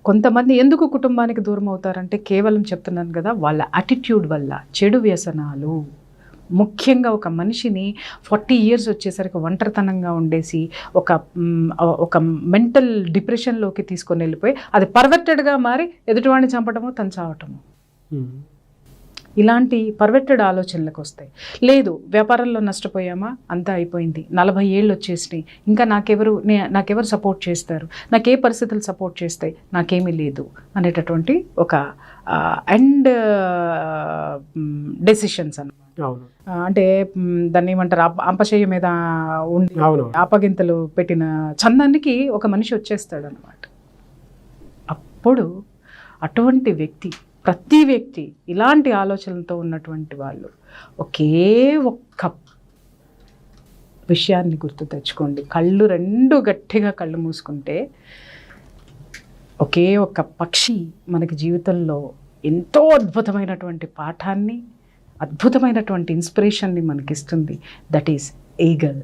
కొంతమంది ఎందుకు కుటుంబానికి దూరం అవుతారంటే కేవలం చెప్తున్నాను కదా, వాళ్ళ యాటిట్యూడ్ వల్ల, చెడు వ్యసనాలు. ముఖ్యంగా ఒక మనిషిని 40 ఇయర్స్ వచ్చేసరికి ఒంటరితనంగా ఉండేసి ఒక మెంటల్ డిప్రెషన్లోకి తీసుకొని వెళ్ళిపోయి అది పర్వర్టెడ్గా మారి ఎదుటివాడిని చంపటము, తను చావటము. ఇలాంటి పర్వర్టెడ్ ఆలోచనలకు వస్తాయి. లేదు, వ్యాపారంలో నష్టపోయామా, అంతా అయిపోయింది, 40 ఏళ్ళు వచ్చేసినాయి, ఇంకా నాకెవరు సపోర్ట్ చేస్తారు, నాకే పరిస్థితులు సపోర్ట్ చేస్తాయి, నాకేమీ లేదు అనేటటువంటి ఒక ఎండ్ డెసిషన్స్ అన్నమాట. అంటే దాన్ని ఏమంటారు, అంపశయ్య మీద ఉండి ఆపగింతలు పెట్టిన చందానికి ఒక మనిషి వచ్చేస్తాడు అనమాట. అప్పుడు అటువంటి వ్యక్తి, ప్రతి వ్యక్తి ఇలాంటి ఆలోచనలతో ఉన్నటువంటి వాళ్ళు ఒకే ఒక్క విషయాన్ని గుర్తు తెచ్చుకోండి. కళ్ళు రెండు గట్టిగా కళ్ళు మూసుకుంటే ఒకే ఒక్క పక్షి మనకి జీవితంలో ఎంతో అద్భుతమైనటువంటి పాఠాన్ని, అద్భుతమైనటువంటి ఇన్స్పిరేషన్ని మనకిస్తుంది. That is eagle.